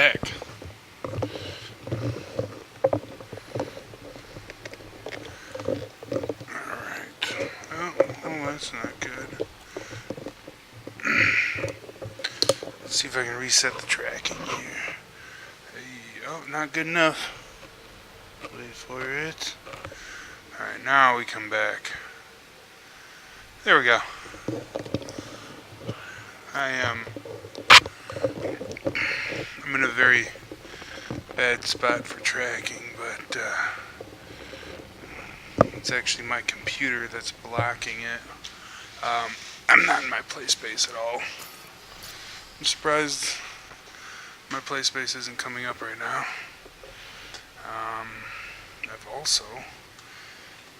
back. Alright. Oh, that's not good. Let's see if I can reset the tracking here. Hey, oh, not good enough. Wait for it. Alright, now we come back. There we go. I'm in a very bad spot for tracking, but it's actually my computer that's blocking it. I'm not in my play space at all. I'm surprised my play space isn't coming up right now. I've also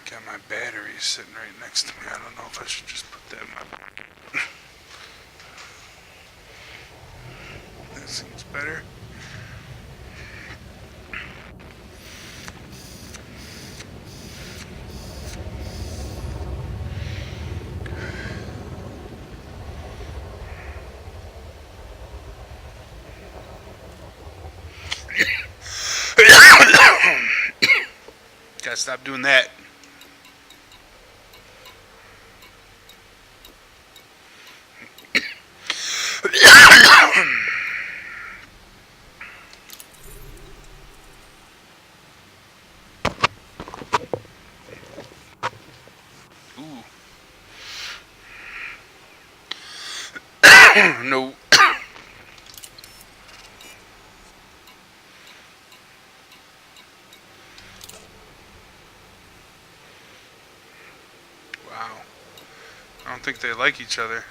got my batteries sitting right next to me. I don't know if I should just put them up. That seems better. Gotta stop doing that. Ooh. No. Wow. I don't think they like each other.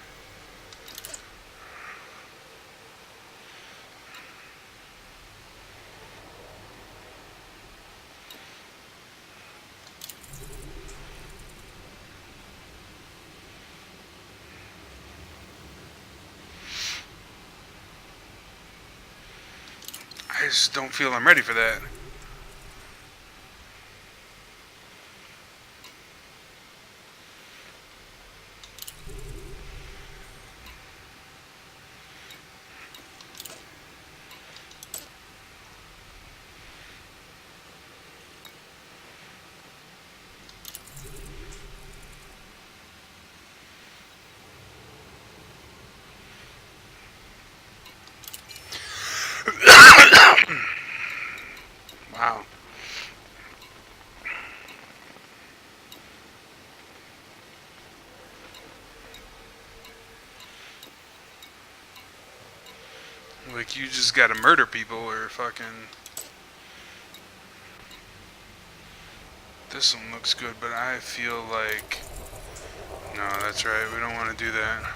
I just don't feel I'm ready for that. Wow. Like, you just gotta murder people or fucking... This one looks good, but I feel like... No, that's right, we don't want to do that.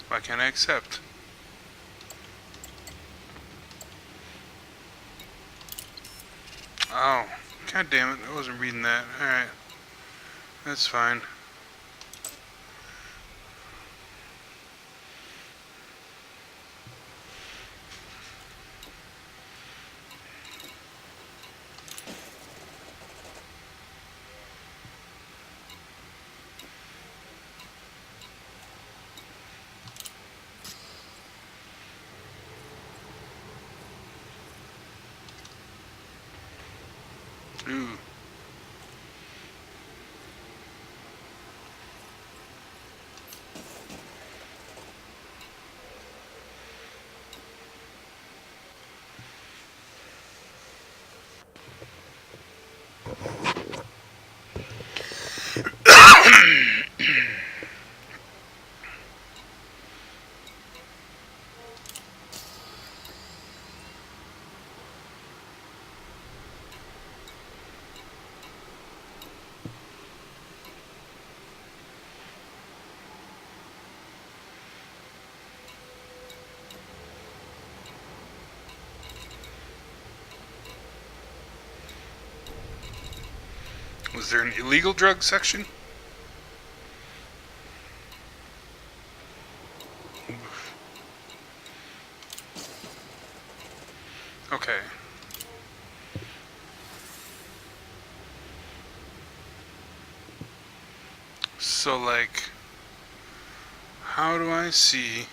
Why can't I accept? Oh, god damn it, I wasn't reading that. Alright, that's fine. Ooh. Was there an illegal drug section? Okay. So, like, how do I see...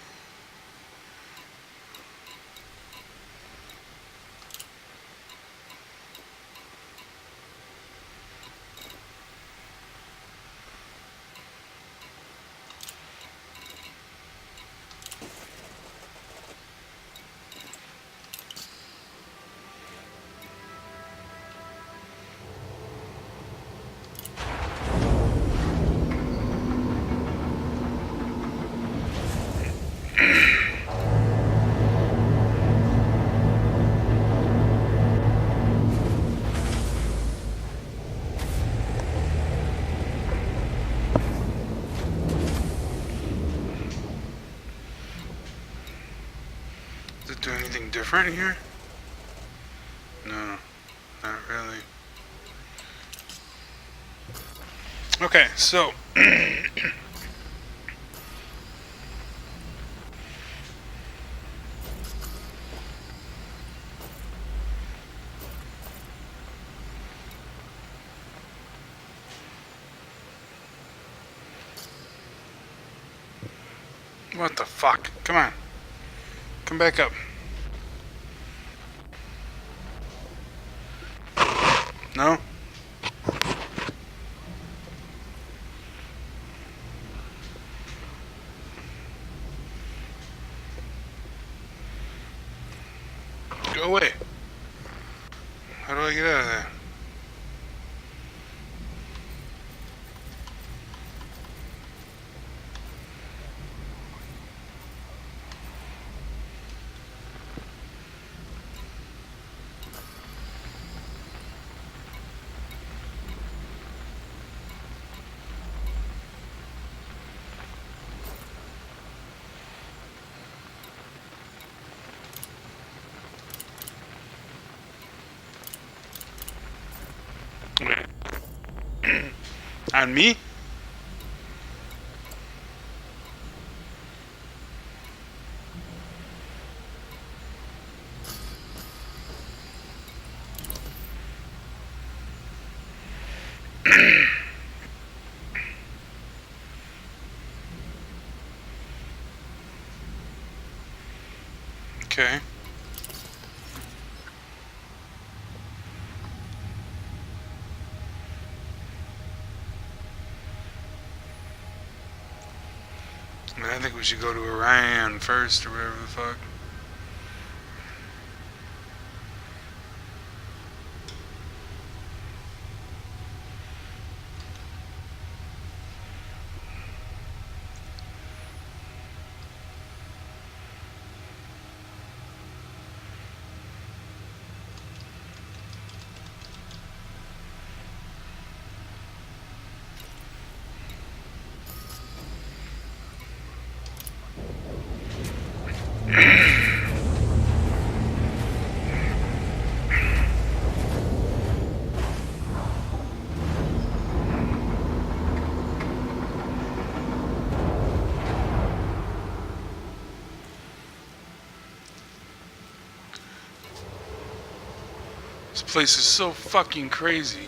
Does it do anything different here? No, not really. Okay, so... What the fuck? Come on. Come back up. No? Go away. How do I get out of there? On me? Okay. I think we should go to Orion first, or whatever the fuck. This place is so fucking crazy.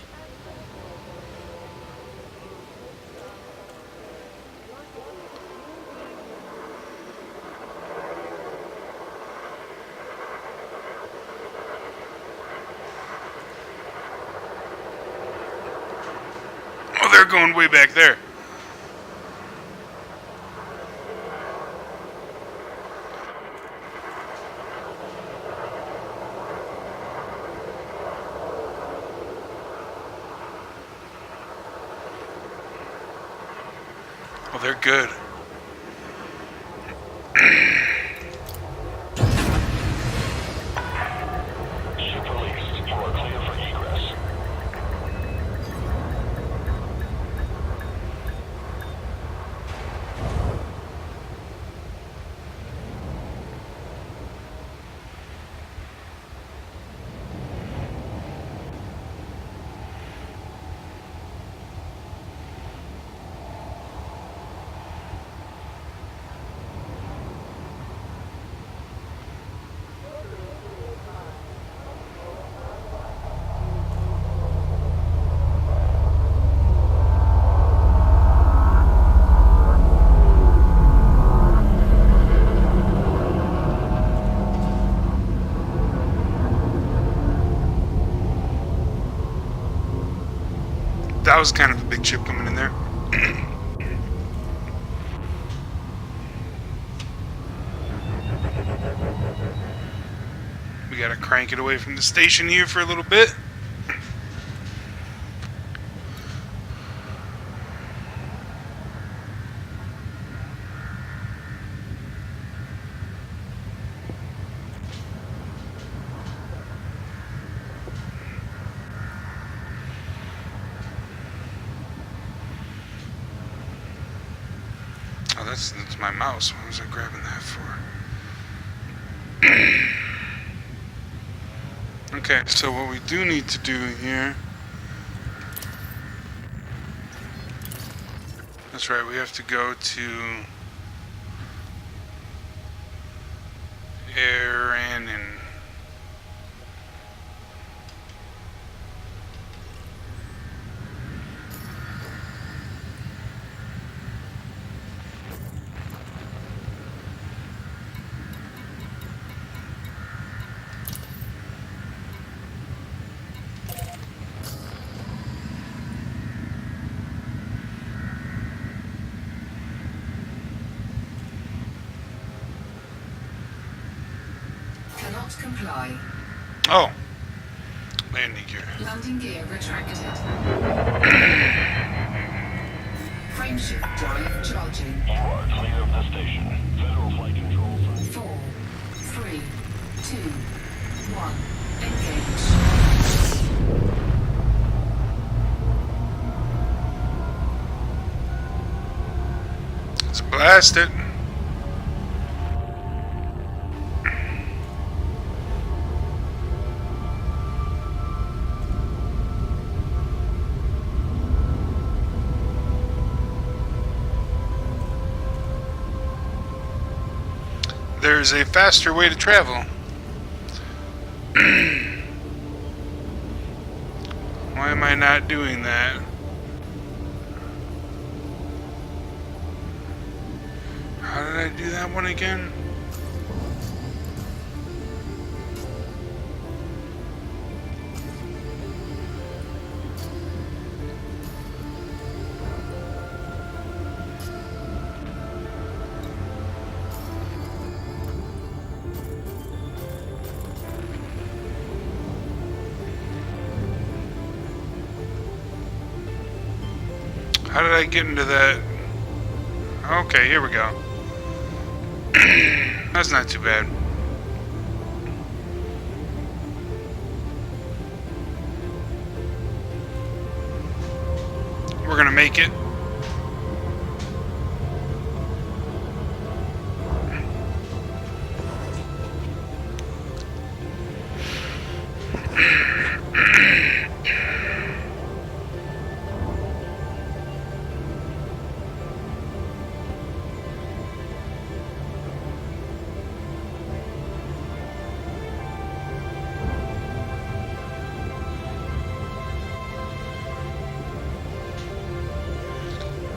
Oh, they're going way back there. Oh, they're good. Ship released. You are clear for egress. that was kind of a big chip coming in there. We gotta crank it away from the station here for a little bit. Oh, that's my mouse. What was I grabbing that for? Okay, so what we do need to do here... That's right, we have to go to... Aaron and... Cannot comply. Oh! Landing gear. Landing gear retracted. Frameshift drive charging. You are clear of the station. Federal flight controls. 4, 3, 2, 1. Engage. Let's blast it. There's a faster way to travel. Why am I not doing that? How did I do that one again? How did I get into that? Okay, here we go. That's not too bad. We're gonna make it.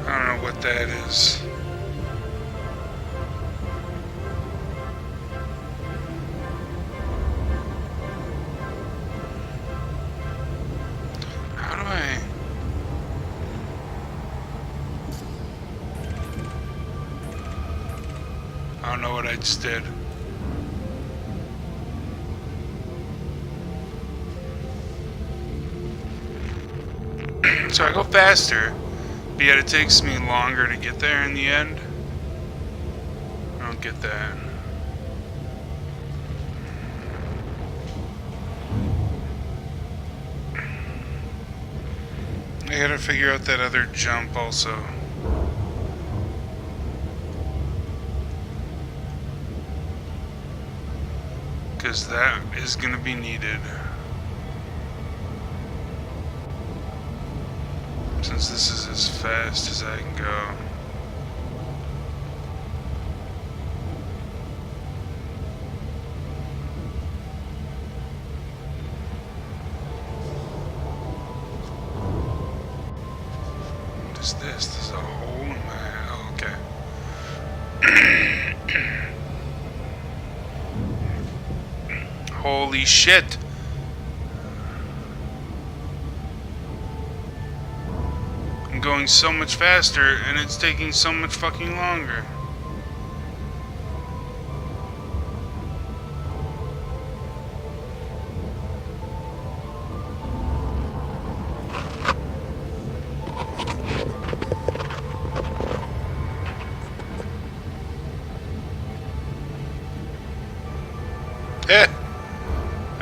I don't know what that is. How do I... I don't know what I just did. So I go faster. But yet it takes me longer to get there in the end. I don't get that. I gotta figure out that other jump also. Because that is gonna be needed. Since this is as fast as I can go. What is this? This is a hole in my... Oh, okay. Holy shit! going so much faster and it's taking so much fucking longer.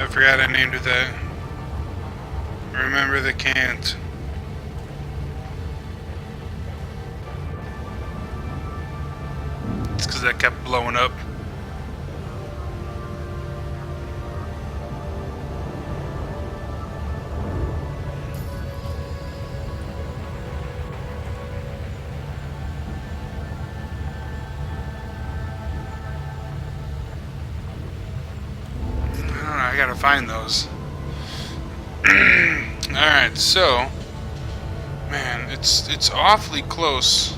I forgot I named it that. Remember the can't. It's because I kept blowing up. I gotta find those. Alright, so man, it's awfully close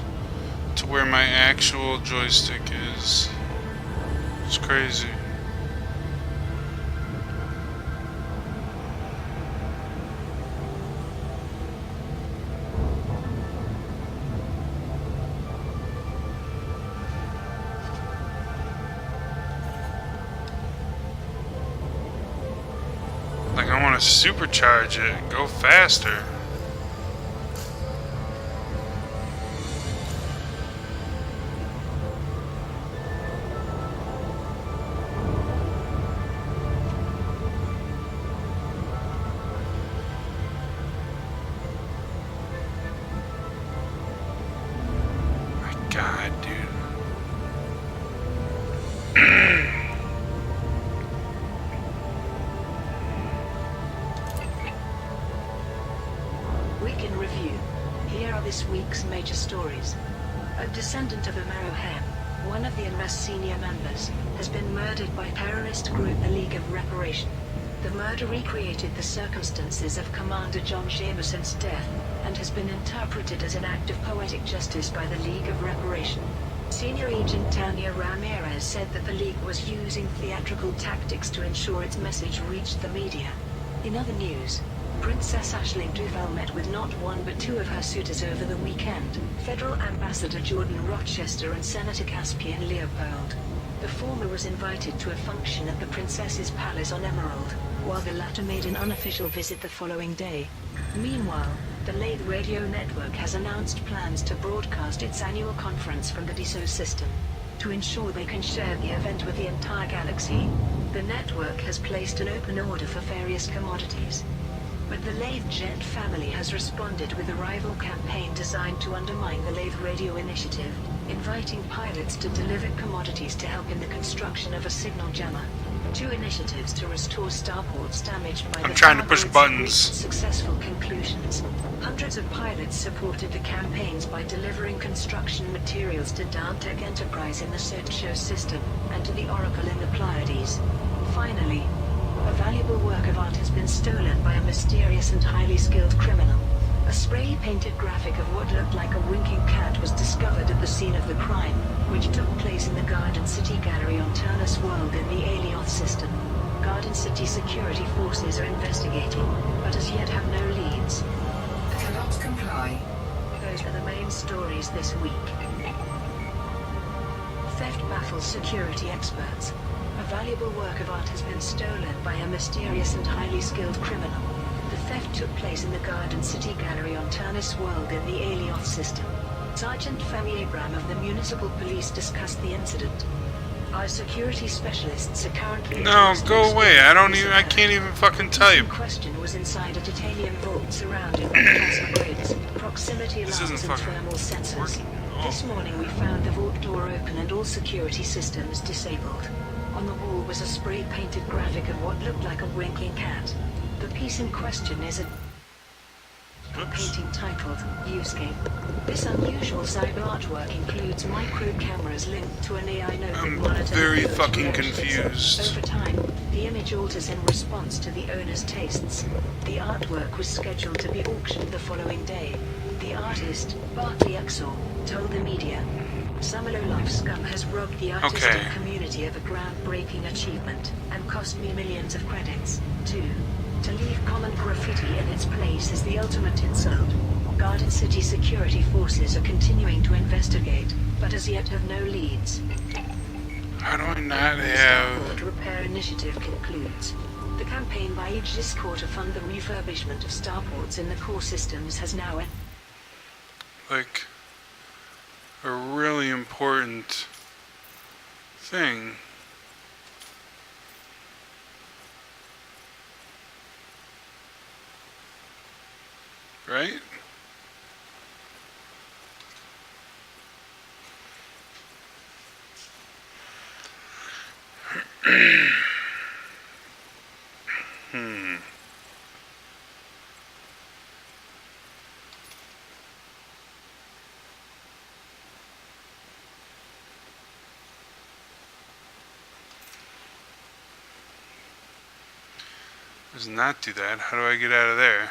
to where my actual joystick is. It's crazy. Like, I want to supercharge it, go faster. My God, dude. This week's major stories. A descendant of Amarohem, one of the UNRWA's senior members, has been murdered by terrorist group the League of Reparation. The murder recreated the circumstances of Commander John Jameson's death, and has been interpreted as an act of poetic justice by the League of Reparation. Senior Agent Tanya Ramirez said that the League was using theatrical tactics to ensure its message reached the media. In other news, Princess Aisling Duval met with not one but two of her suitors over the weekend, Federal Ambassador Jordan Rochester and Senator Caspian Leopold. The former was invited to a function at the Princess's Palace on Emerald, while the latter made an unofficial visit the following day. Meanwhile, the Lathe Radio Network has announced plans to broadcast its annual conference from the Dassault system. To ensure they can share the event with the entire galaxy, the network has placed an open order for various commodities. But the Lathe Jet family has responded with a rival campaign designed to undermine the Lathe Radio initiative, inviting pilots to deliver commodities to help in the construction of a signal jammer. Two initiatives to restore starports damaged by I'm trying to push targets buttons. reached successful conclusions. Hundreds of pilots supported the campaigns by delivering construction materials to Downtech Enterprise in the Sergio system, and to the Oracle in the Pleiades. Finally, a valuable work of art has been stolen by a mysterious and highly skilled criminal. A spray-painted graphic of what looked like a winking cat was discovered at the scene of the crime, which took place in the Garden City Gallery on Turnus World in the Alioth system. Garden City security forces are investigating, but as yet have no leads. Cannot comply. Those are the main stories this week. Theft baffles security experts. A valuable work of art has been stolen by a mysterious and highly skilled criminal. The theft took place in the Garden City Gallery on Turnus World in the Alioth system. Sergeant Femi Abram of the Municipal Police discussed the incident. Our security specialists are currently... No, go away. I can't even fucking tell you. The question was inside a titanium vault surrounded by plasma grids, proximity This alarms isn't and fucking thermal sensors. working at all. This morning we found the vault door open and all security systems disabled. On the wall was a spray-painted graphic of what looked like a winking cat. The piece in question is a painting titled Viewscape. This unusual cyber artwork includes micro cameras linked to an AI notebook I'm monitor. very with fucking directions. confused. Over time, the image alters in response to the owner's tastes. The artwork was scheduled to be auctioned the following day. The artist, Bartley Exor, told the media, Samalo Life Scum has robbed the artistic community of a groundbreaking achievement and cost me millions of credits. 2. To leave common graffiti in its place is the ultimate insult. Garden City security forces are continuing to investigate, but as yet have no leads. How do I not The have... Starport Repair Initiative concludes. The campaign by Aegis Corps to fund the refurbishment of starports in the core systems has now like a really important thing. Right? Does not do that. How do I get out of there?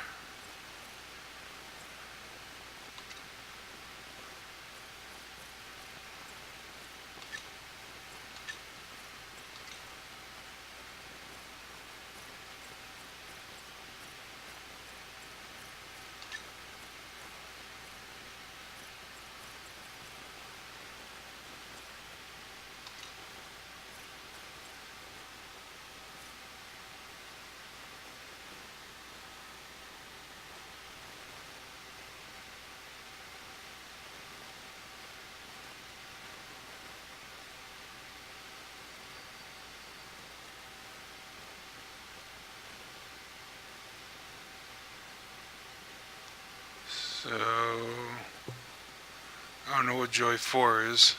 So, I don't know what Joy 4 is.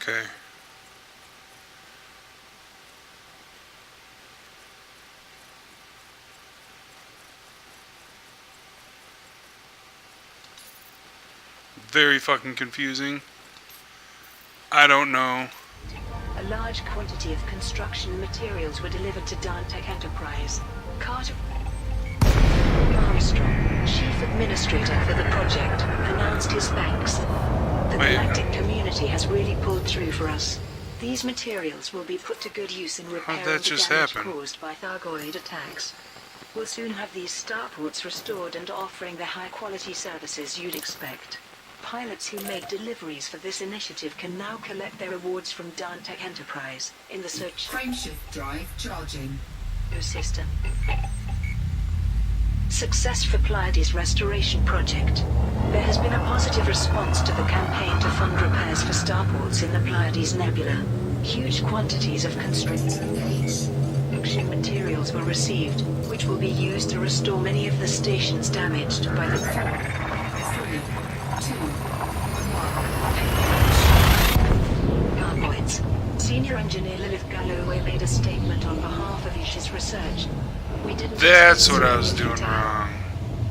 Okay. Very fucking confusing. I don't know. a large quantity of construction materials were delivered to Dantec Enterprise. Carter Armstrong, Chief Administrator for the project, announced his thanks. The galactic community has really pulled through for us. These materials will be put to good use in repairing the damage caused by Thargoid attacks. We'll soon have these starports restored and offering the high-quality services you'd expect. Pilots who make deliveries for this initiative can now collect their rewards from Dantec Enterprise in the search Frameshift drive charging. system. Success for Pleiades Restoration Project. There has been a positive response to the campaign to fund repairs for starports in the Pleiades Nebula. Huge quantities of construction materials were received, which will be used to restore many of the stations damaged by the 3, 2, 1. Carboids. Senior Engineer Lilith Galloway made a statement on behalf of Ish's research. We didn't. That's what I was doing wrong.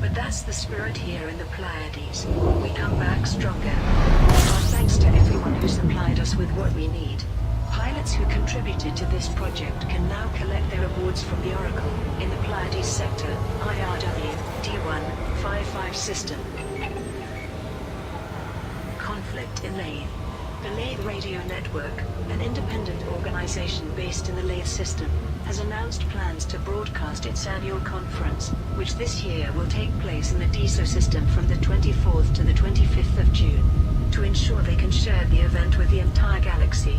But that's the spirit here in the Pleiades. We come back stronger. Our thanks to everyone who supplied us with what we need. Pilots who contributed to this project can now collect their awards from the Oracle in the Pleiades Sector, IRW, D155 system. Conflict in Lathe. The Lathe Radio Network, an independent organization based in the Lathe system, has announced plans to broadcast its annual conference, which this year will take place in the DSO system from the 24th to the 25th of June. To ensure they can share the event with the entire galaxy,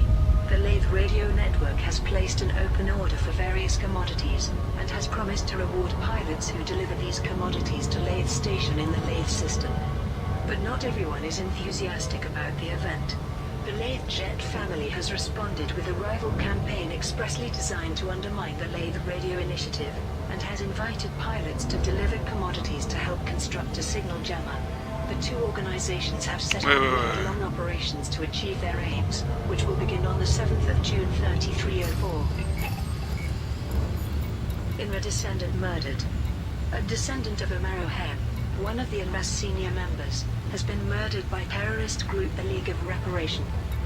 the Lathe Radio Network has placed an open order for various commodities, and has promised to reward pilots who deliver these commodities to Lathe Station in the Lathe system. But not everyone is enthusiastic about the event. The Lathe Jet family has responded with a rival campaign expressly designed to undermine the Lathe Radio Initiative, and has invited pilots to deliver commodities to help construct a signal jammer. The two organizations have set up long operations to achieve their aims, which will begin on the 7th of June 3304. In The Descendant Murdered. A descendant of Amarohem, one of the Unrest senior members, has been murdered by terrorist group the League of Reparation.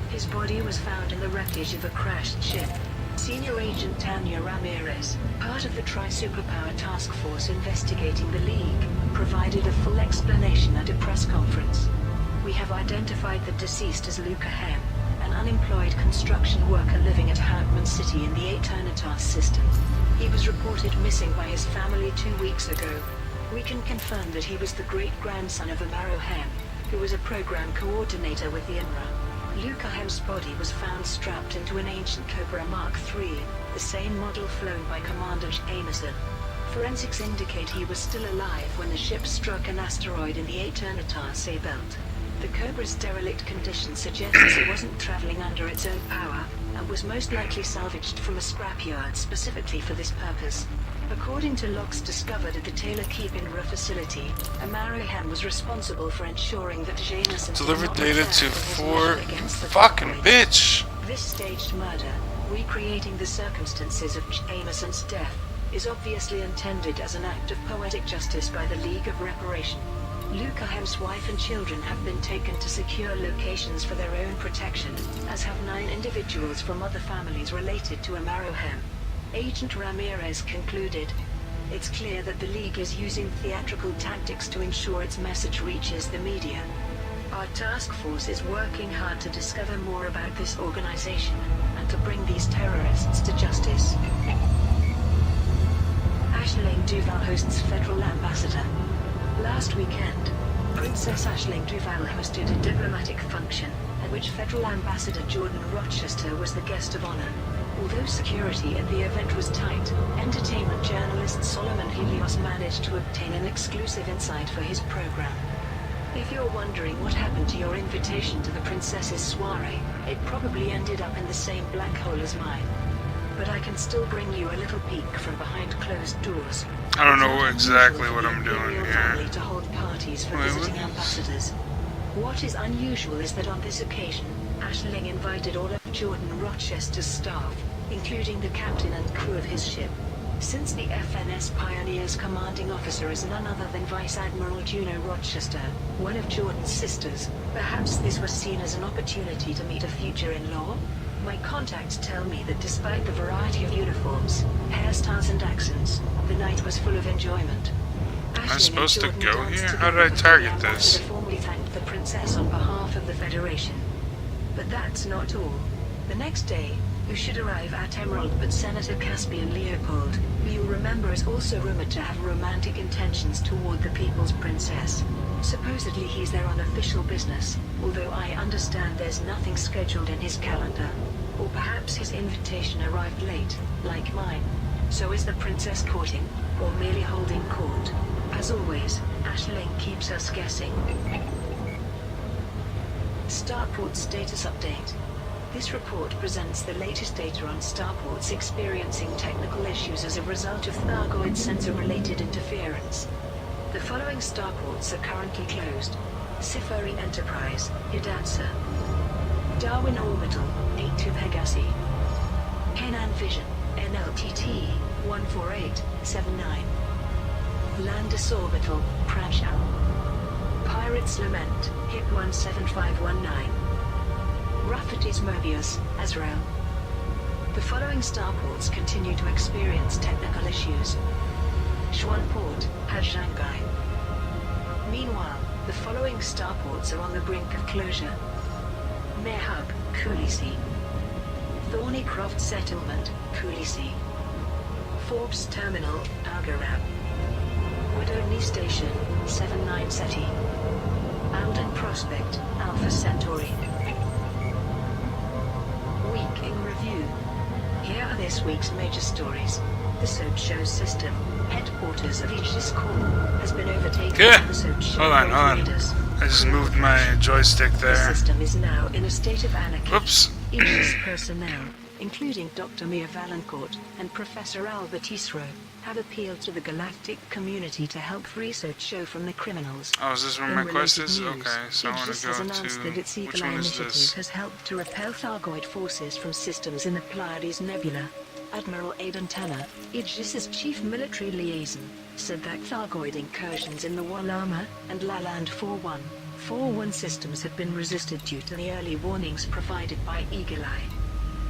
His body was found in the wreckage of a crashed ship. Senior Agent Tanya Ramirez, part of the Tri-Superpower Task Force investigating the League, provided a full explanation at a press conference. We have identified the deceased as Luca Hem, an unemployed construction worker living at Hartman City in the Eternitas system. He was reported missing by his family 2 weeks ago. We can confirm that he was the great-grandson of Amaro Hem, who was a program coordinator with the INRA. Luca Hem's body was found strapped into an ancient Cobra Mark III, the same model flown by Commander Jameson. Forensics indicate he was still alive when the ship struck an asteroid in the Eternitas A belt. The Cobra's derelict condition suggests it wasn't traveling under its own power, and was most likely salvaged from a scrapyard specifically for this purpose. According to logs discovered at the Taylor Keep INRA facility, Amaro Hem was responsible for ensuring that Jameson Delivered data to 4 fucking bitch. This staged murder, recreating the circumstances of Jameson's death, is obviously intended as an act of poetic justice by the League of Reparation. Luca Hem's wife and children have been taken to secure locations for their own protection, as have 9 individuals from other families related to Amaro Hem. Agent Ramirez concluded, "It's clear that the League is using theatrical tactics to ensure its message reaches the media. Our task force is working hard to discover more about this organization, and to bring these terrorists to justice." Aisling Duval hosts Federal Ambassador. Last weekend, Princess Aisling Duval hosted a diplomatic function, at which Federal Ambassador Jordan Rochester was the guest of honor. Although security at the event was tight, entertainment journalist Solomon Helios managed to obtain an exclusive insight for his program. If you're wondering what happened to your invitation to the princess's soiree, it probably ended up in the same black hole as mine. But I can still bring you a little peek from behind closed doors. I don't know It's not exactly unusual what for I'm the doing imperial here. family to hold parties for Wait, visiting what? ambassadors. What is unusual is that on this occasion, Aisling invited all of Jordan Rochester's staff, including the captain and crew of his ship. Since the FNS Pioneer's commanding officer is none other than Vice Admiral Juno Rochester, one of Jordan's sisters, perhaps this was seen as an opportunity to meet a future in-law? My contacts tell me that despite the variety of uniforms, hairstyles and accents, the night was full of enjoyment. Am I supposed to go here? How did I target this? Formally thanked the princess on behalf of the Federation. But that's not all. The next day, you should arrive at Emerald, but Senator Caspian Leopold, who you'll remember is also rumored to have romantic intentions toward the People's Princess. Supposedly he's there on official business, although I understand there's nothing scheduled in his calendar. Or perhaps his invitation arrived late, like mine. So is the princess courting, or merely holding court? As always, Aisling keeps us guessing. Starport status update. This report presents the latest data on starports experiencing technical issues as a result of Thargoid sensor-related interference. The following starports are currently closed: Sifari Enterprise, Hidatsa; Darwin Orbital, 82 Pegasi; Henan Vision, NLTT, 14879; Landis Orbital, Prashal; Pirates Lament, HIP 17519; Rafferty's Mobius, Azrael. The following starports continue to experience technical issues: Schwanport, Shanghai. Meanwhile, the following starports are on the brink of closure: Mehub, Kulisi; Thornycroft Settlement, Kulisi; Forbes Terminal, Algarab; Woodoney Station, 79 Seti; Alden Prospect, Alpha Centauri. Week in review. Here are this week's major stories. The Soap Show system, headquarters of Aegis Corps, has been overtaken Yeah. by the Soap Show Hold on. raiders. I just moved my joystick The there. system is now in a state of anarchy. Whoops. Aegis personnel, including Dr. Mia Valancourt and Professor Albert Isro, have appealed to the galactic community to help free Soap Show from the criminals. Oh, is this where In my quest related is? news, Okay, so I want Aegis to has go announced that its to... Eagle Which Eye one is initiative this? has helped to repel Thargoid forces from systems in the Pleiades Nebula. Admiral Aidan Tanner, Aegis's chief military liaison, said that Thargoid incursions in the Walama and Laland 4-1 systems had been resisted due to the early warnings provided by Eagle Eye.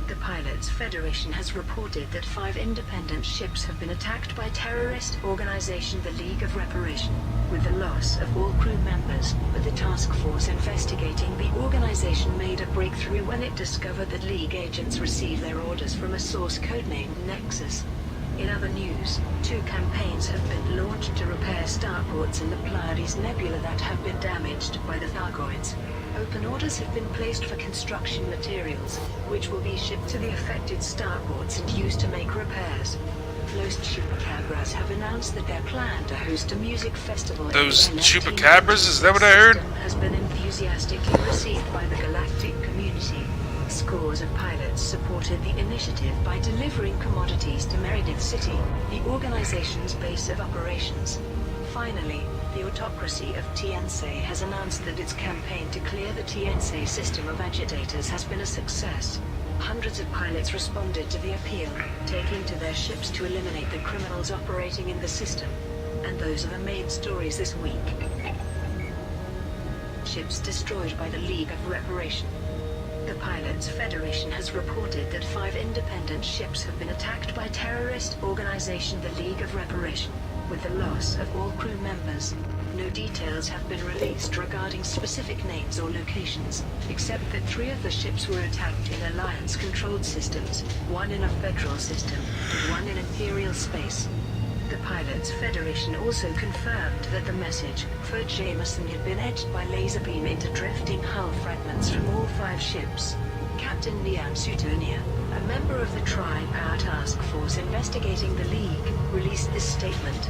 The Pilots Federation has reported that 5 independent ships have been attacked by terrorist organization the League of Reparation, with the loss of all crew members, but the task force investigating the organization made a breakthrough when it discovered that League agents received their orders from a source codenamed Nexus. In other news, 2 campaigns have been launched to repair starports in the Pleiades Nebula that have been damaged by the Thargoids. Open orders have been placed for construction materials, which will be shipped to the affected starports and used to make repairs. Los Chupacabras have announced that their plan to host a music festival Those in the Chupacabras, is that what I heard? has been enthusiastically received by the galactic community. Scores of pilots supported the initiative by delivering commodities to Meredith City, the organization's base of operations. Finally, the autocracy of TNC has announced that its campaign to clear the TNC system of agitators has been a success. Hundreds of pilots responded to the appeal, taking to their ships to eliminate the criminals operating in the system. And those are the main stories this week. Ships destroyed by the League of Reparation. The Pilots Federation has reported that 5 independent ships have been attacked by terrorist organization the League of Reparation, with the loss of all crew members. No details have been released regarding specific names or locations, except that 3 of the ships were attacked in Alliance-controlled systems, 1 in a federal system, and 1 in Imperial space. The Pilots Federation also confirmed that the message for Jameson had been etched by laser beam into drifting hull fragments from all 5 ships. Captain Liam Sutonia, a member of the Tri-Power Task Force investigating the League, released this statement.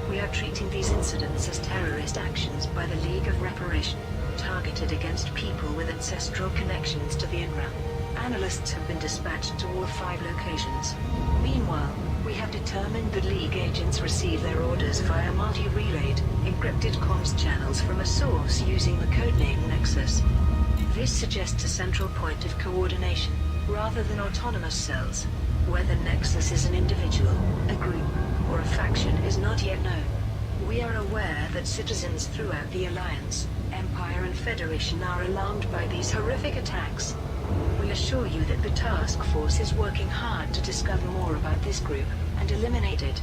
We are treating these incidents as terrorist actions by the League of Reparation, targeted against people with ancestral connections to the Inram. Analysts have been dispatched to all 5 locations. Meanwhile, we have determined that League agents receive their orders via multi-relayed, encrypted comms channels from a source using the codename Nexus. This suggests a central point of coordination, rather than autonomous cells. Whether Nexus is an individual, a group, or a faction is not yet known. We are aware that citizens throughout the Alliance, Empire and Federation are alarmed by these horrific attacks. We assure you that the task force is working hard to discover more about this group and eliminate it.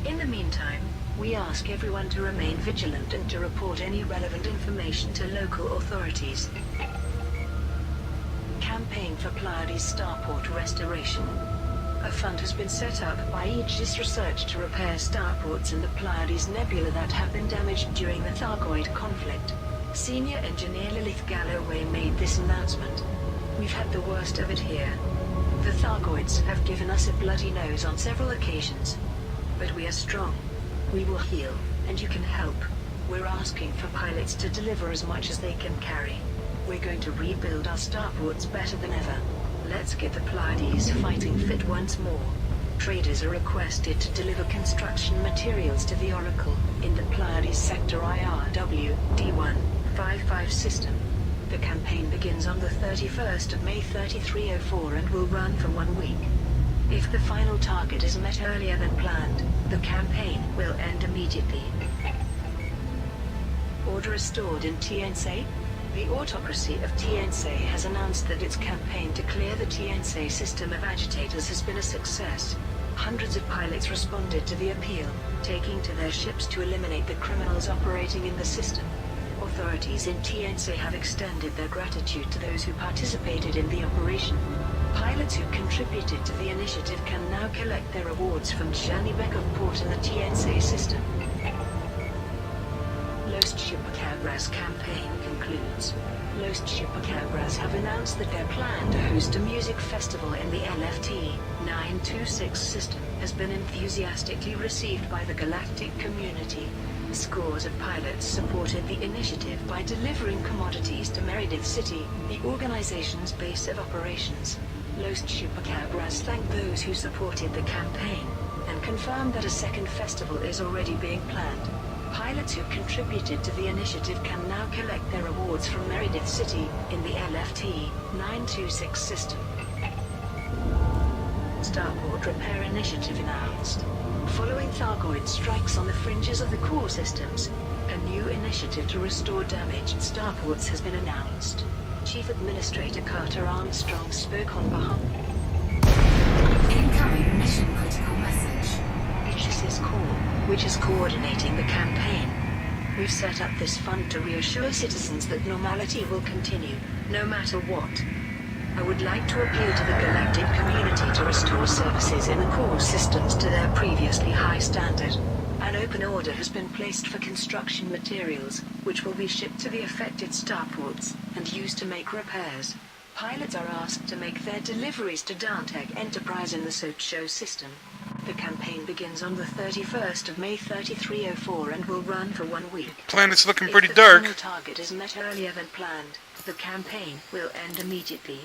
In the meantime, we ask everyone to remain vigilant and to report any relevant information to local authorities. Campaign for Pleiades Starport Restoration. A fund has been set up by Aegis Research to repair starports in the Pleiades Nebula that have been damaged during the Thargoid conflict. Senior Engineer Lilith Galloway made this announcement. We've had the worst of it here. The Thargoids have given us a bloody nose on several occasions. But we are strong. We will heal, and you can help. We're asking for pilots to deliver as much as they can carry. We're going to rebuild our starports better than ever. Let's get the Pleiades fighting fit once more. Traders are requested to deliver construction materials to the Oracle in the Pleiades Sector IRW D155 system. The campaign begins on the 31st of May 3304 and will run for 1 week. If the final target is met earlier than planned, the campaign will end immediately. Order restored in TNC. The autocracy of TNC has announced that its campaign to clear the TNC system of agitators has been a success. Hundreds of pilots responded to the appeal, taking to their ships to eliminate the criminals operating in the system. Authorities in TNC have extended their gratitude to those who participated in the operation. Pilots who contributed to the initiative can now collect their rewards from Chernybekov port in the TNC system. Los Chupacabras campaign concludes. Los Chupacabras have announced that their plan to host a music festival in the LFT 926 system has been enthusiastically received by the galactic community. Scores of pilots supported the initiative by delivering commodities to Meredith City, the organization's base of operations. Los Chupacabras thanked those who supported the campaign, and confirmed that a second festival is already being planned. Pilots who contributed to the initiative can now collect their rewards from Meredith City in the LFT 926 system. Starport Repair Initiative announced. Following Thargoid strikes on the fringes of the core systems, a new initiative to restore damaged starports has been announced. Chief Administrator Carter Armstrong spoke on behalf. Incoming mission critical message. Aegis Corps, which is coordinating the campaign. We've set up this fund to reassure citizens that normality will continue, no matter what. I would like to appeal to the galactic community to restore services in the core systems to their previously high standard. An open order has been placed for construction materials, which will be shipped to the affected starports and used to make repairs. Pilots are asked to make their deliveries to Dantec Enterprise in the Socho system. The campaign begins on the 31st of May 3304 and will run for 1 week. Planet's looking If pretty the dark. final target is met earlier than planned, the campaign will end immediately.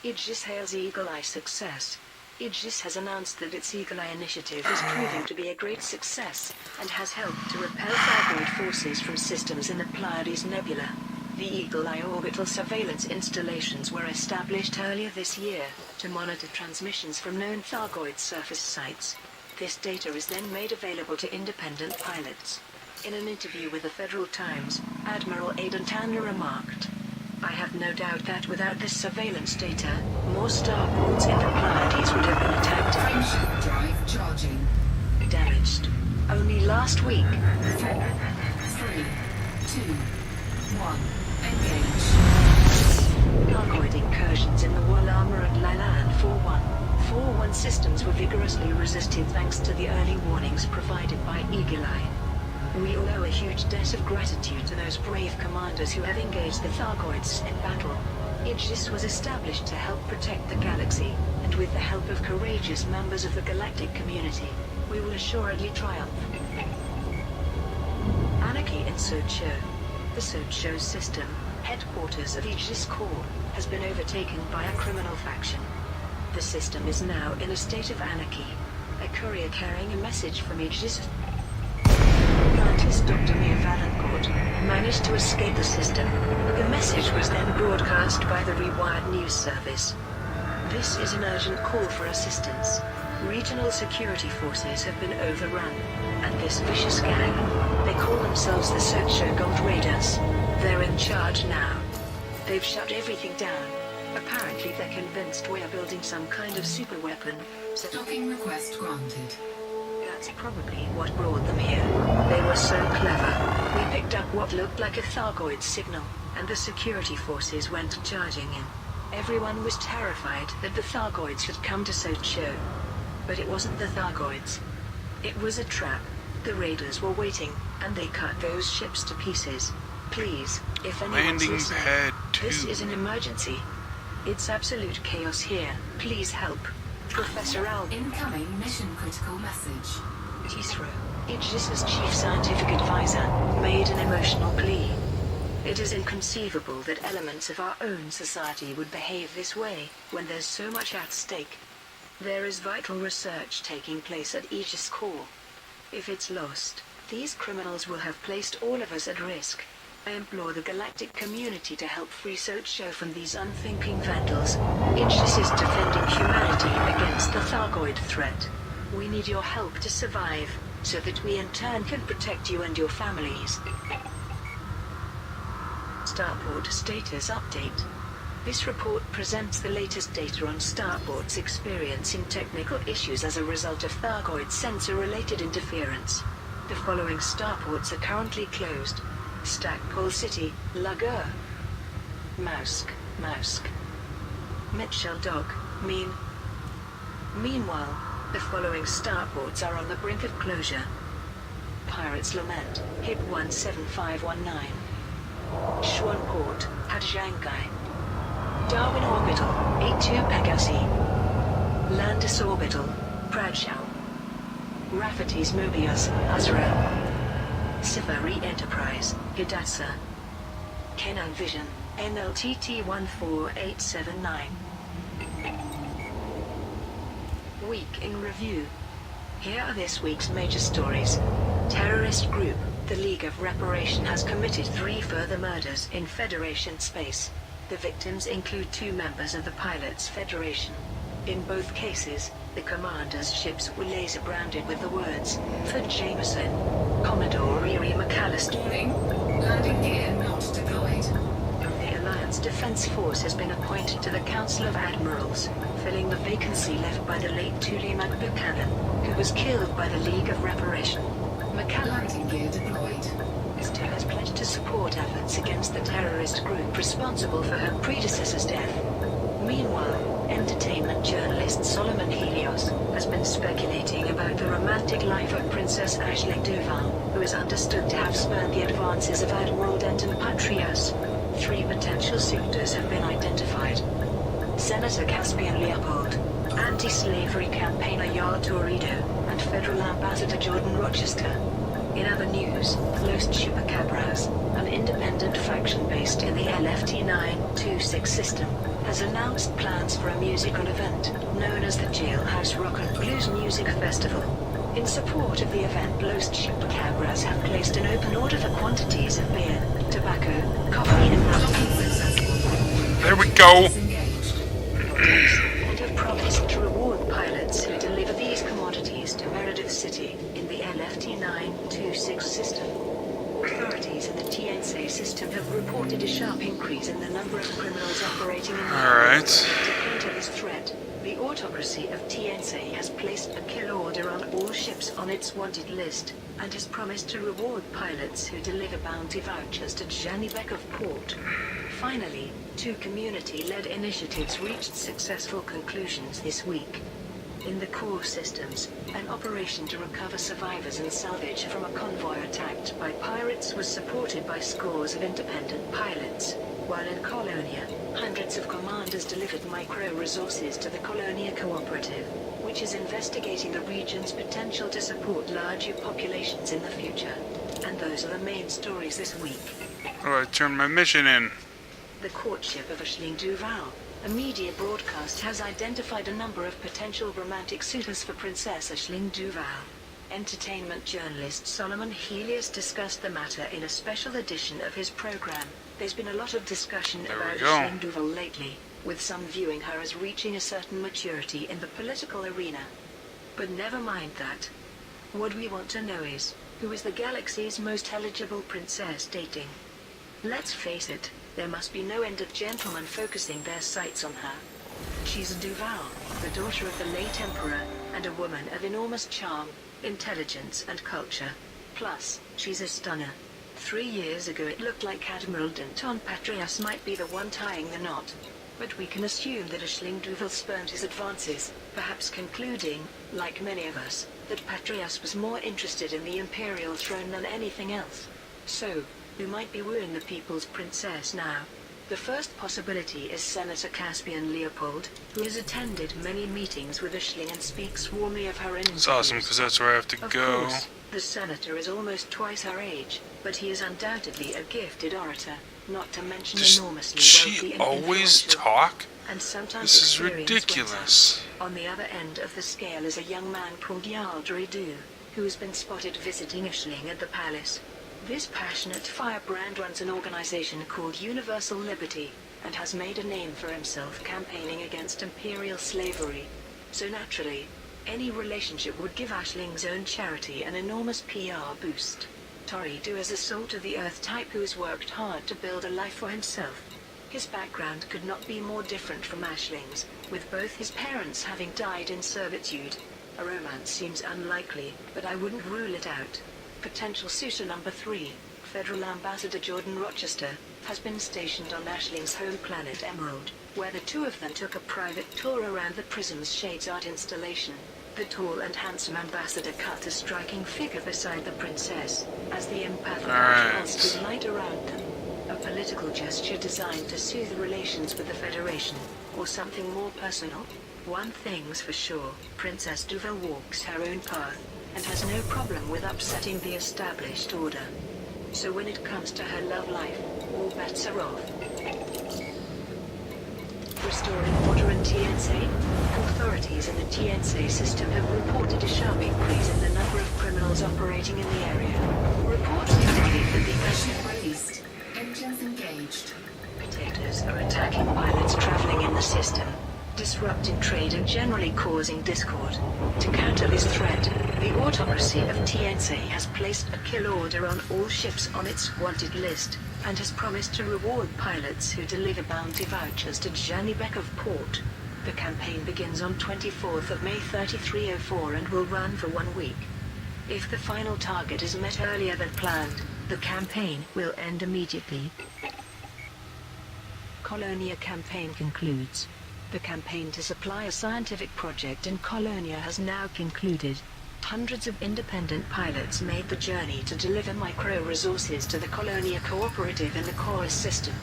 Aegis hails Eagle Eye success. Aegis has announced that its Eagle Eye initiative is proving to be a great success and has helped to repel Thargoid forces from systems in the Pleiades Nebula. The Eagle Eye orbital surveillance installations were established earlier this year to monitor transmissions from known Thargoid surface sites. This data is then made available to independent pilots. In an interview with the Federal Times, Admiral Aidan Tanner remarked, "I have no doubt that without this surveillance data, more starports in the Pleiades would have been attacked." Frameshift drive charging. Damaged. Only last week. 4, 3, 2, 1. Engage. Thargoid incursions in the Wall Armor and Lilan 4-1. 4-1 systems were vigorously resisted thanks to the early warnings provided by Eagle Eye. We all owe a huge debt of gratitude to those brave commanders who have engaged the Thargoids in battle. Aegis was established to help protect the galaxy, and with the help of courageous members of the galactic community, we will assuredly triumph. Anarchy in Socho. The Socho system, headquarters of Aegis Corps, has been overtaken by a criminal faction. The system is now in a state of anarchy. A courier carrying a message from Aegis scientist Dr. Mia Valancourt managed to escape the system. The message was then broadcast by the Rewired News Service. This is an urgent call for assistance. Regional security forces have been overrun, and this vicious gang, they call themselves the Socho Gold Raiders. They're in charge now. They've shut everything down. Apparently they're convinced we're building some kind of super weapon. So Docking request granted. that's probably what brought them here. They were so clever. We picked up what looked like a Thargoid signal, and the security forces went charging in. Everyone was terrified that the Thargoids had come to Socho. But it wasn't the Thargoids. It was a trap. The raiders were waiting, and they cut those ships to pieces. Please, if anyone's Landing listening, pad this 2. is an emergency. It's absolute chaos here. Please help. Professor Al Incoming mission critical message. Tisro, Aegis's chief scientific advisor, made an emotional plea. It is inconceivable that elements of our own society would behave this way when there's so much at stake. There is vital research taking place at Aegis Corps. If it's lost, these criminals will have placed all of us at risk. I implore the galactic community to help free Socho from these unthinking vandals. Aegis is defending humanity against the Thargoid threat. We need your help to survive, so that we in turn can protect you and your families. Starport status update. This report presents the latest data on Starport's experiencing technical issues as a result of Thargoid sensor-related interference. The following starports are currently closed: Stackpole City, Lagur, Mausk, Mitchell Dock, Meanwhile, the following starports are on the brink of closure: Pirates Lament, HIP 17519, Schwanport, Hadjangai, Darwin Orbital, 82 Pegasi, Landis Orbital, Bradshaw, Rafferty's Mobius, Azra, Safari Enterprise, Hidatsa, Kenan Vision, NLTT 14879. Week in review. Here are this week's major stories. Terrorist group, the League of Reparation, has committed 3 further murders in Federation space. The victims include 2 members of the Pilots Federation. In both cases, the commander's ships were laser branded with the words, "For Jameson, Commodore Erie McAllister." Warning. Landing gear not deployed. The Alliance Defense Force has been appointed to the Council of Admirals, filling the vacancy left by the late Tully McBuchanan, who was killed by the League of Reparation. Landing gear deployed. McAllister has pledged to support efforts against the terrorist group responsible for her predecessor's death. Meanwhile, entertainment journalist Solomon Helios has been speculating about the romantic life of Princess Aisling Duval, who is understood to have spurned the advances of Admiral Denton Patrias. 3 potential suitors have been identified. Senator Caspian Leopold, anti-slavery campaigner Yar Torrido, and Federal Ambassador Jordan Rochester. In other news, Los Chupacabras, an independent faction based in the LFT-926 system, has announced plans for a musical event known as the Jailhouse Rock and Blues Music Festival. In support of the event, Los Chupacabras have placed an open order for quantities of beer, tobacco, coffee, and nuts. There we go. And have promised to reward pilots who deliver these commodities to Meredith City in the LFT-926 system. Authorities in the TNSA system have reported a sharp increase in the number of criminals operating in the Alright. To counter this threat, the autocracy of TNSA has placed a kill order on all ships on its wanted list, and has promised to reward pilots who deliver bounty vouchers to Janibek of Port. Finally, 2 community-led initiatives reached successful conclusions this week. In the core systems, an operation to recover survivors and salvage from a convoy attacked by pirates was supported by scores of independent pilots, while in Colonia, hundreds of commanders delivered micro-resources to the Colonia Cooperative, which is investigating the region's potential to support larger populations in the future. And those are the main stories this week. Oh, I turned my mission in. The courtship of Aisling Duval. A media broadcast has identified a number of potential romantic suitors for Princess Aisling Duval. Entertainment journalist Solomon Helios discussed the matter in a special edition of his program. There's been a lot of discussion There we about go. Aisling Duval lately, with some viewing her as reaching a certain maturity in the political arena. But never mind that. What we want to know is, who is the galaxy's most eligible princess dating? Let's face it, there must be no end of gentlemen focusing their sights on her. She's a Duval, the daughter of the late Emperor, and a woman of enormous charm, intelligence and culture. Plus, she's a stunner. 3 years ago it looked like Admiral Denton Patrias might be the one tying the knot. But we can assume that Aisling Duval spurned his advances, perhaps concluding, like many of us, that Patrias was more interested in the imperial throne than anything else. So, who might be wooing the people's princess now? The first possibility is Senator Caspian Leopold, who has attended many meetings with Aisling and speaks warmly of her in It's awesome because that's where I have to Of go. course, the senator is almost twice her age, but he is undoubtedly a gifted orator, not to mention Does enormously she wealthy and always influential. talk? And sometimes This is experience ridiculous. wins out. On the other end of the scale is a young man called Yaldri Du, who has been spotted visiting Aisling at the palace. This passionate firebrand runs an organization called Universal Liberty, and has made a name for himself campaigning against imperial slavery. So naturally, any relationship would give Aisling's own charity an enormous PR boost. Torrido is a salt-of-the-earth type who has worked hard to build a life for himself. His background could not be more different from Aisling's, with both his parents having died in servitude. A romance seems unlikely, but I wouldn't rule it out. Potential suitor number 3, Federal Ambassador Jordan Rochester, has been stationed on Aisling's home planet Emerald, where the 2 of them took a private tour around the Prism's Shades Art installation. The tall and handsome ambassador cut a striking figure beside the princess, as the empath pulsed with light around them. A political gesture designed to soothe relations with the Federation, or something more personal? One thing's for sure, Princess Duval walks her own path, and has no problem with upsetting the established order. So when it comes to her love life, all bets are off. Restoring order in TNSA. Authorities in the TNSA system have reported a sharp increase in the number of criminals operating in the area. Reports indicate that the Ship released. Engines engaged. Potatoes. are attacking pilots traveling in the system, disrupting trade and generally causing discord. To counter this threat, the autocracy of TNC has placed a kill order on all ships on its wanted list, and has promised to reward pilots who deliver bounty vouchers to Janibek of Port. The campaign begins on 24th of May 3304 and will run for 1 week. If the final target is met earlier than planned, the campaign will end immediately. Colonia campaign concludes. The campaign to supply a scientific project in Colonia has now concluded. Hundreds of independent pilots made the journey to deliver micro-resources to the Colonia Cooperative in the Chorus system.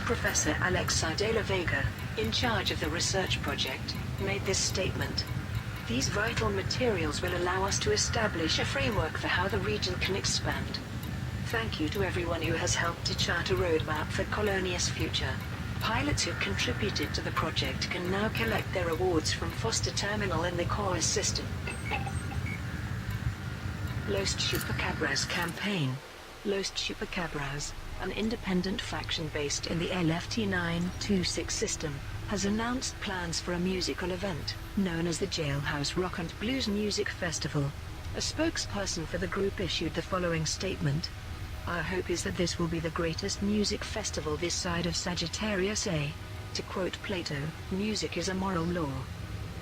Professor Alexei de la Vega, in charge of the research project, made this statement. These vital materials will allow us to establish a framework for how the region can expand. Thank you to everyone who has helped to chart a roadmap for Colonia's future. Pilots who contributed to the project can now collect their awards from Foster Terminal in the Chorus system. Los Chupacabras campaign. Los Chupacabras, an independent faction based in the LFT 926 system, has announced plans for a musical event, known as the Jailhouse Rock and Blues Music Festival. A spokesperson for the group issued the following statement. Our hope is that this will be the greatest music festival this side of Sagittarius A. To quote Plato, music is a moral law.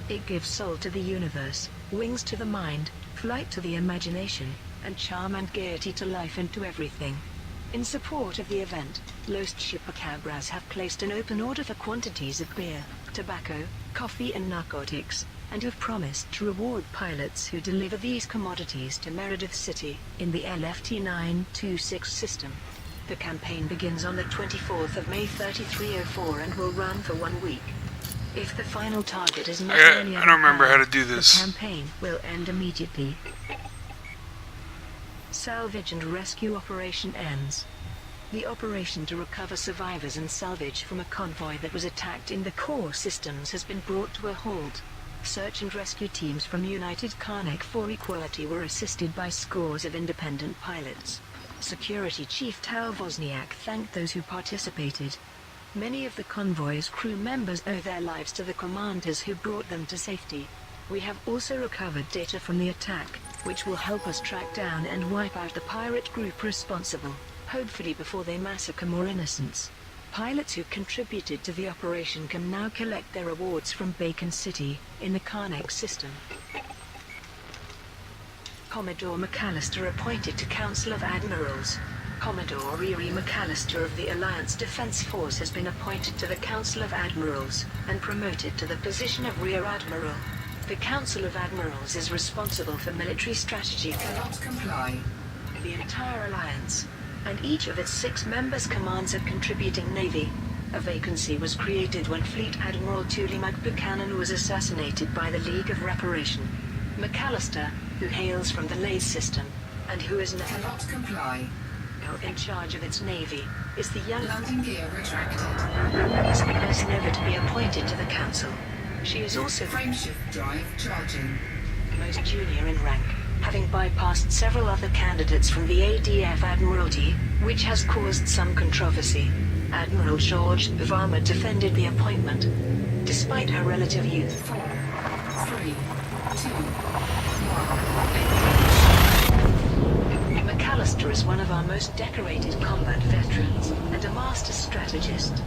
It gives soul to the universe, wings to the mind, flight to the imagination, and charm and gaiety to life and to everything. In support of the event, Los Chupacabras have placed an open order for quantities of beer, tobacco, coffee and narcotics, and have promised to reward pilots who deliver these commodities to Meredith City, in the LFT 926 system. The campaign begins on the 24th of May 3304 and will run for 1 week. If the final target is met earlier I don't remember how to do the this. campaign will end immediately. Salvage and rescue operation ends. The operation to recover survivors and salvage from a convoy that was attacked in the core systems has been brought to a halt. Search and rescue teams from United Karnak for Equality were assisted by scores of independent pilots. Security Chief Tal Wozniak thanked those who participated. Many of the convoy's crew members owe their lives to the commanders who brought them to safety. We have also recovered data from the attack, which will help us track down and wipe out the pirate group responsible, hopefully before they massacre more innocents. Pilots who contributed to the operation can now collect their awards from Bacon City, in the Karnak system. Commodore McAllister appointed to Council of Admirals. Commodore Riri McAllister of the Alliance Defense Force has been appointed to the Council of Admirals, and promoted to the position of Rear Admiral. The Council of Admirals is responsible for military strategy Cannot comply. for the entire Alliance, and each of its 6 members commands a contributing navy. A vacancy was created when Fleet Admiral Tully McBuchanan was assassinated by the League of Reparation. McAllister, who hails from the Lays system, and who is now Cannot comply. in charge of its navy, is the young Landing gear retracted. person ever to be appointed to the Council. She is also Frameshift drive charging. most junior in rank, having bypassed several other candidates from the ADF Admiralty, which has caused some controversy. Admiral George Varma defended the appointment. Despite her relative youth, 4, 3, 2, McAllister is one of our most decorated combat veterans, and a master strategist.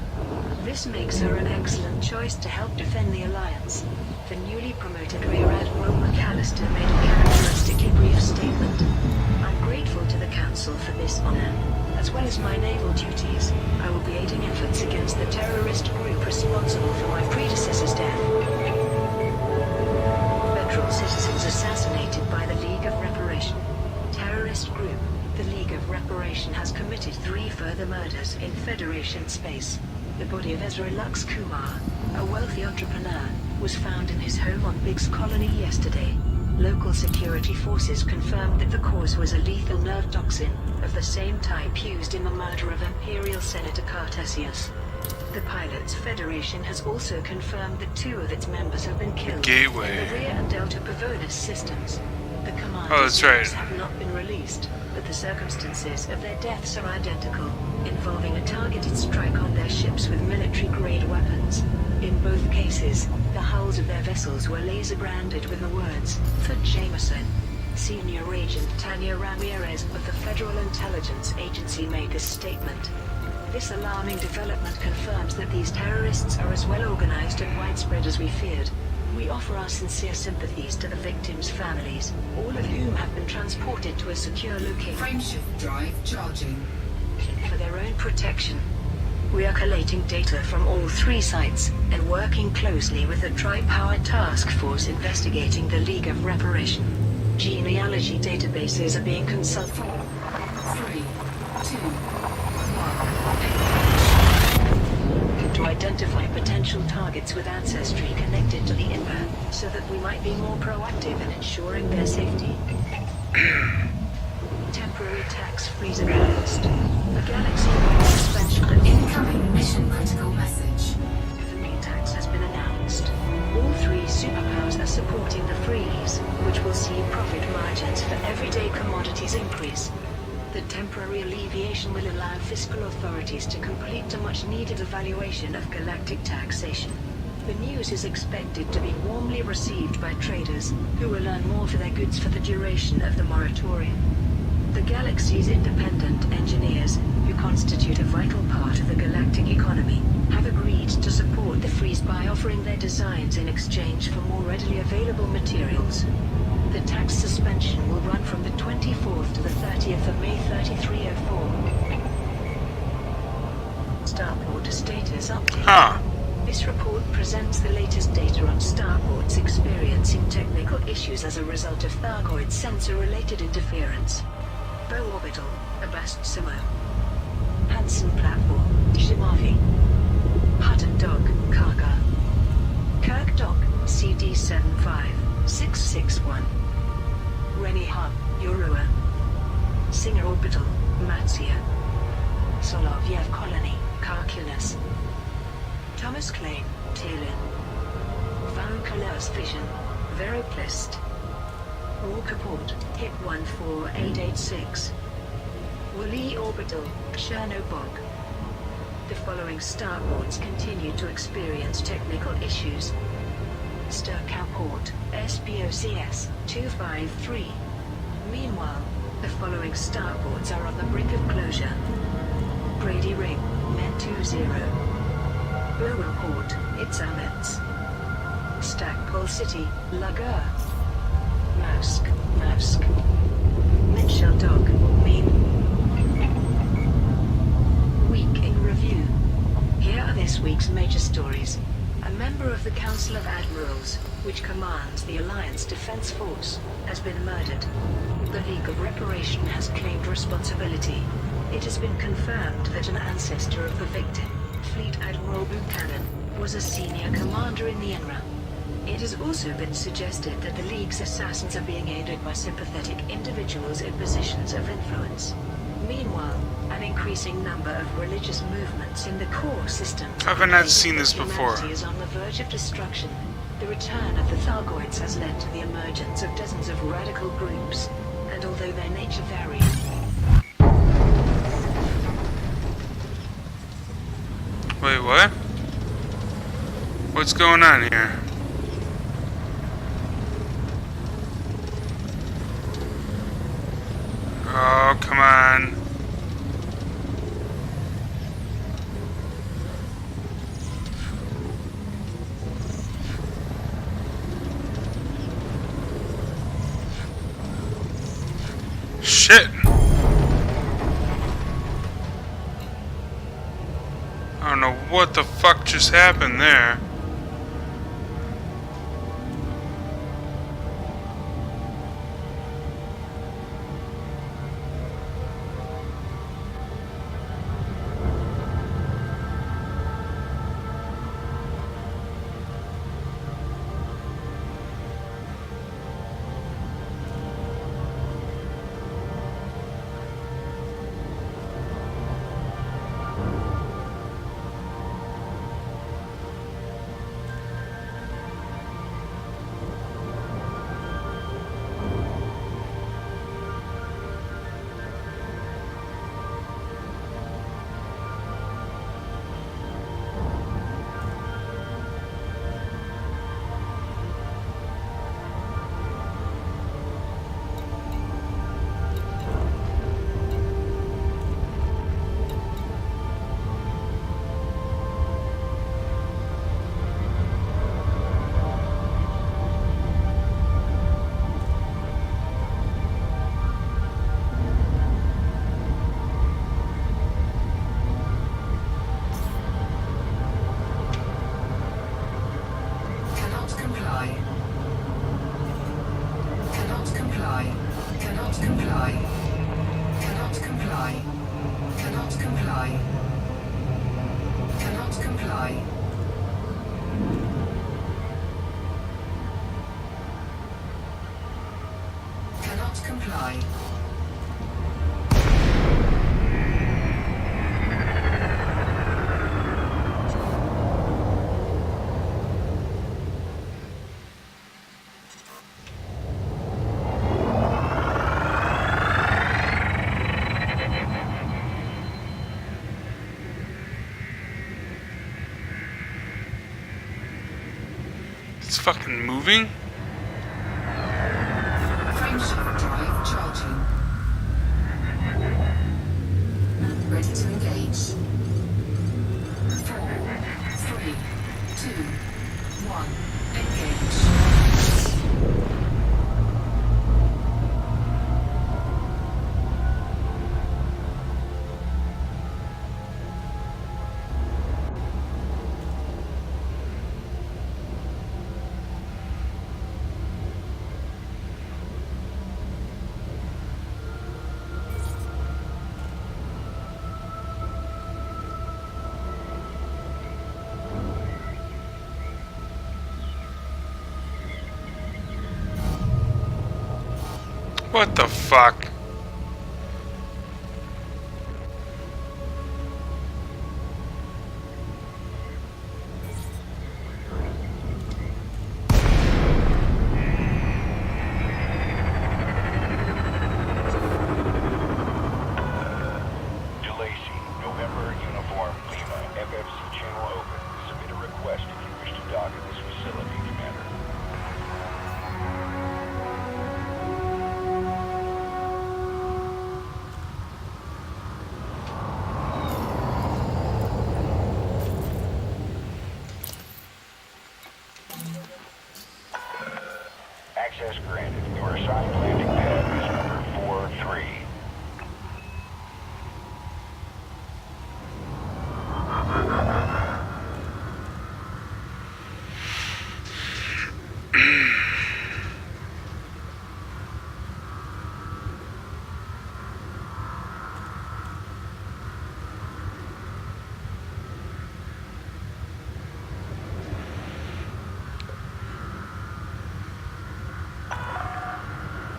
This makes her an excellent choice to help defend the Alliance. The newly promoted Rear Admiral McAllister made a characteristically brief statement. I'm grateful to the Council for this honor. As well as my naval duties, I will be aiding efforts against the terrorist group responsible for my predecessor's death. Federal citizens assassinated by the League of Reparation. Terrorist group, the League of Reparation has committed 3 further murders in Federation space. The body of Ezra Lux Kumar, a wealthy entrepreneur, was found in his home on Biggs Colony yesterday. Local security forces confirmed that the cause was a lethal nerve toxin, of the same type used in the murder of Imperial Senator Cartesius. The Pilots Federation has also confirmed that 2 of its members have been killed Gateway. in the Rear and Delta Pavonis systems. The commanders' Oh, that's right. names have not been released, but the circumstances of their deaths are identical, involving a targeted strike on their ships with military vessels were laser branded with the words, "For Jameson." Senior Agent Tanya Ramirez of the Federal Intelligence Agency made this statement. This alarming development confirms that these terrorists are as well organized and widespread as we feared. We offer our sincere sympathies to the victims' families, all of whom have been transported to a secure location. Frameshift drive charging. For their own protection. We are collating data from all 3 sites and working closely with the Tri-Powered Task Force investigating the League of Reparation. Genealogy databases are being consulted. 4, 3, 2, 1. To identify potential targets with ancestry connected to the INVA, so that we might be more proactive in ensuring their safety. Temporary tax freeze announced. A galaxy-wide suspension of Incoming mission critical message. the tax has been announced. All 3 superpowers are supporting the freeze, which will see profit margins for everyday commodities increase. The temporary alleviation will allow fiscal authorities to complete a much-needed evaluation of galactic taxation. The news is expected to be warmly received by traders, who will earn more for their goods for the duration of the moratorium. The galaxy's independent engineers, who constitute a vital part of the galactic economy, have agreed to support the freeze by offering their designs in exchange for more readily available materials. The tax suspension will run from the 24th to the 30th of May 3304. Starport status update. Huh. This report presents the latest data on Starport's experiencing technical issues as a result of Thargoid sensor-related interference. Bow Orbital, Abast Simo. Hansen Platform, Shimavi. Hutton Dock, Karga. Kirk Dock, CD75661. Rennie Hub, Urua. Singer Orbital, Matsia. Solovyev Colony, Karkunas. Thomas Klein, Talin. Varukalos Vision, Veroplist. Walker Port, Hit 14886. Woolley Orbital, Chernobog. The following starports continue to experience technical issues. Sturcow Port, SPOCS 253. Meanwhile, the following starports are on the brink of closure. Brady Ring, Men 20. Bowen Port, Itzamets. Stackpole City, Lagur. Mavsk. Mitchell Dock, Mean. Week in review. Here are this week's major stories. A member of the Council of Admirals, which commands the Alliance Defense Force, has been murdered. The League of Reparation has claimed responsibility. It has been confirmed that an ancestor of the victim, Fleet Admiral Buchanan, was a senior commander in the INRA. It has also been suggested that the League's assassins are being aided by sympathetic individuals in positions of influence. Meanwhile, an increasing number of religious movements in the core systems How have I not seen this before? Humanity is on the verge of destruction. The return of the Thargoids has led to the emergence of dozens of radical groups, and although their nature varies, Wait, what? What's going on here? Oh, come on. Shit. I don't know what the fuck just happened there. fucking moving? Frameshift drive charging. Ready to engage. 4, 3, 2, 1. Engage. What the fuck? DeLacy, November Uniform Lima, FFC channel open. Submit a request if you wish to dock at this facility, Commander. Access granted. Your assigned landing pad is number 43.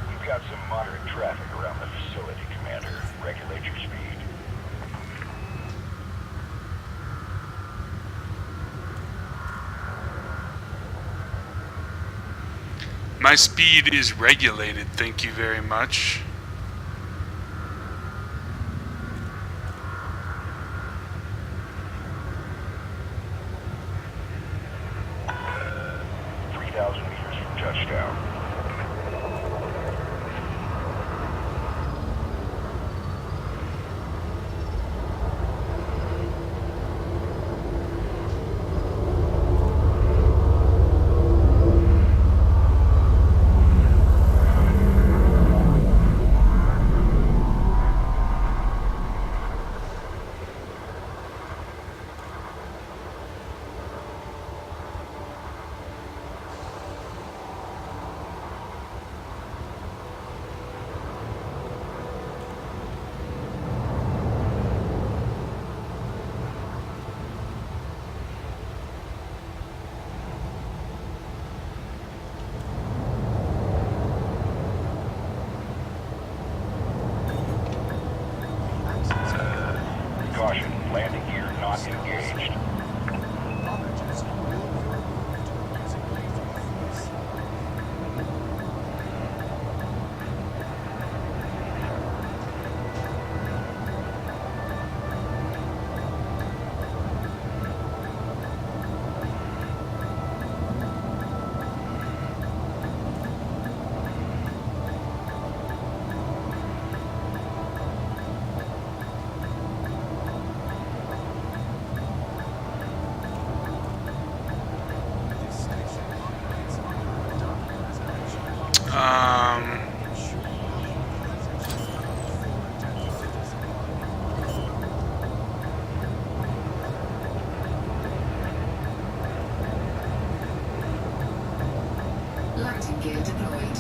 We've got some moderate traffic around the facility, Commander. Regulate your speed. My speed is regulated, thank you very much. meters from touchdown. Caution, landing gear not engaged. Landing gear deployed.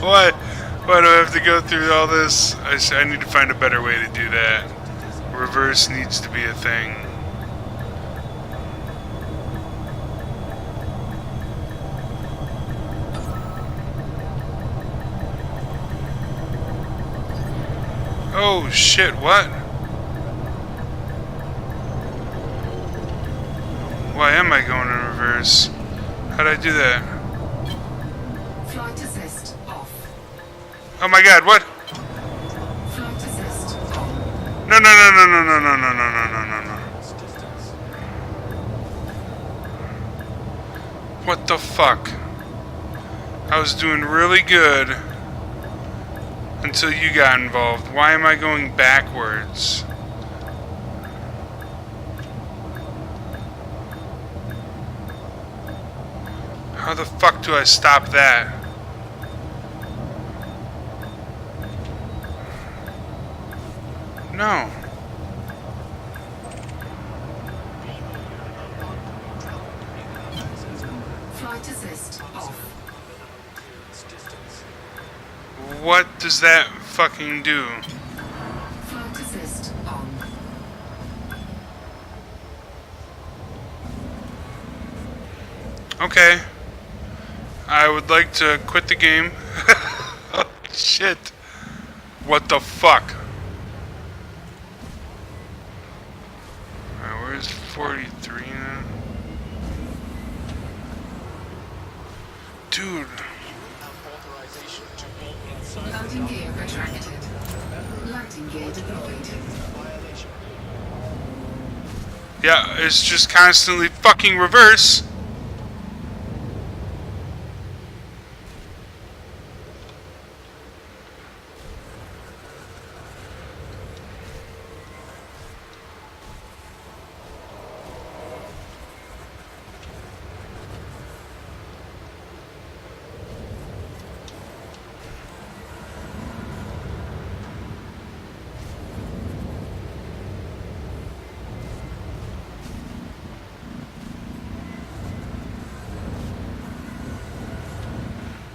What? Why do I have to go through all this? I need to find a better way to do that. Reverse needs to be a thing. Oh shit, what? Why am I going in reverse? How'd I do that? Flight assist off. Oh my god, what? Flight assist on. No, no, no, no, no, no, no, no, no, no, no, no, no. What the fuck? I was doing really good until you got involved. Why am I going backwards? How the fuck do I stop that? No. Flight assist off. What does that fucking do? Flight assist on. Okay. I would like to quit the game. Oh, shit. What the fuck? Alright, where's 43 now? Dude. Landing gear retracted. Landing gear deployed. Yeah, it's just constantly fucking reverse.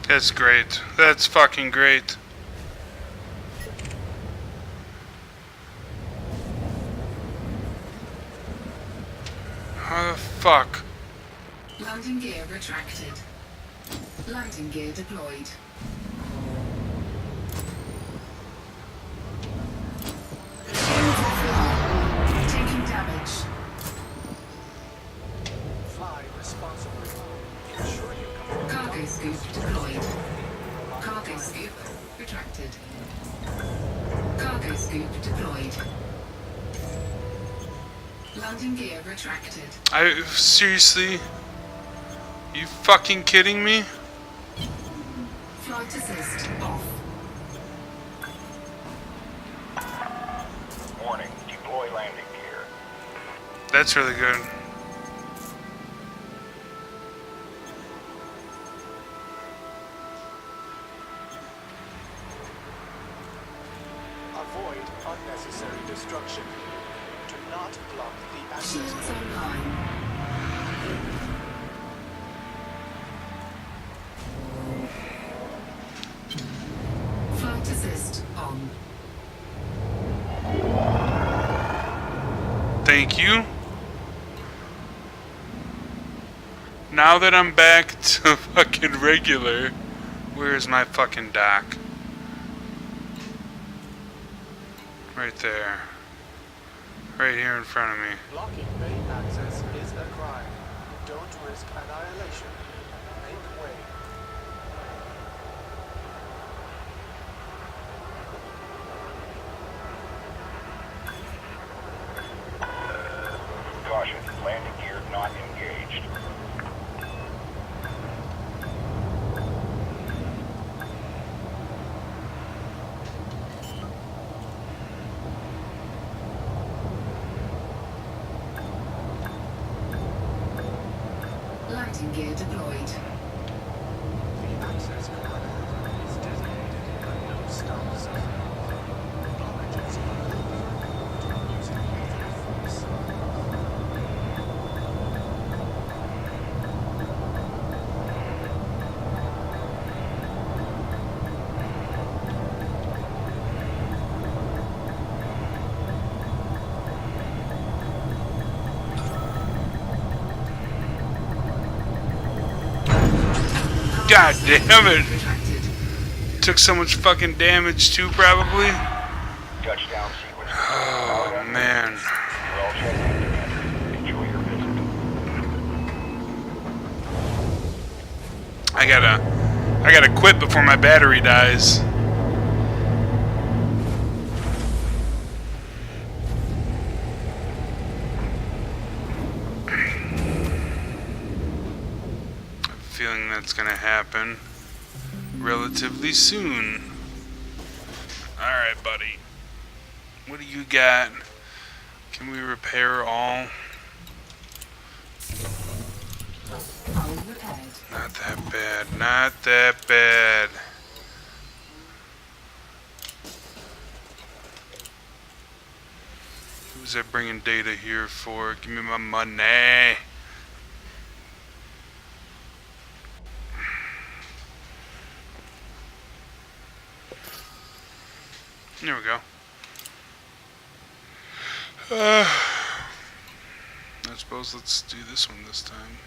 That's great. That's fucking great. How the fuck? Landing gear retracted. Landing gear deployed. Shields offline. Taking damage. Fly responsibly. Ensure you complete Cargo scoop deployed. Cargo scoop retracted. Cargo scoop deployed. Landing gear retracted. Seriously? You fucking kidding me? Flight assist off. Warning, deploy landing gear. That's really good. avoid unnecessary destruction. Do not block the access Shields road. online. Flight assist on. Thank you. Now that I'm back to fucking regular, where's my fucking dock? Right there. Right here in front of me. Blocking bay access is a crime. Don't risk annihilation. Make way. Caution, landing gear not engaged. Landing gear deployed. The access corridor is designated a no-stop zone. Blockages are overruled using lethal force. God damn it! Retracted. Took so much fucking damage too, probably. Touchdown sequence. Oh man. You're all checked in, Commander. Enjoy your visit. I gotta quit before my battery dies. Feeling that's gonna happen relatively soon. Alright, buddy. What do you got? Can we repair all? Hull repaired. Not that bad. Not that bad. Who's that bringing data here for? Give me my money. There we go. I suppose let's do this one this time.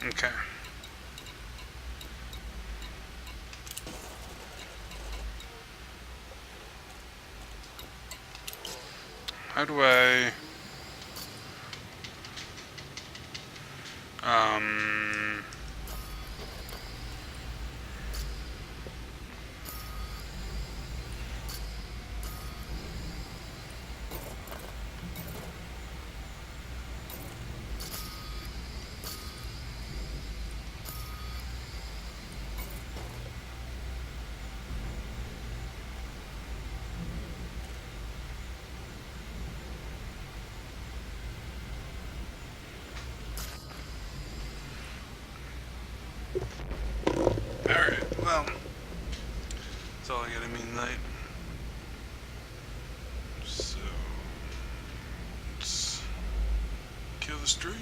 Okay. How do I... Alright, well, that's all I gotta mean tonight. So, let's kill the stream.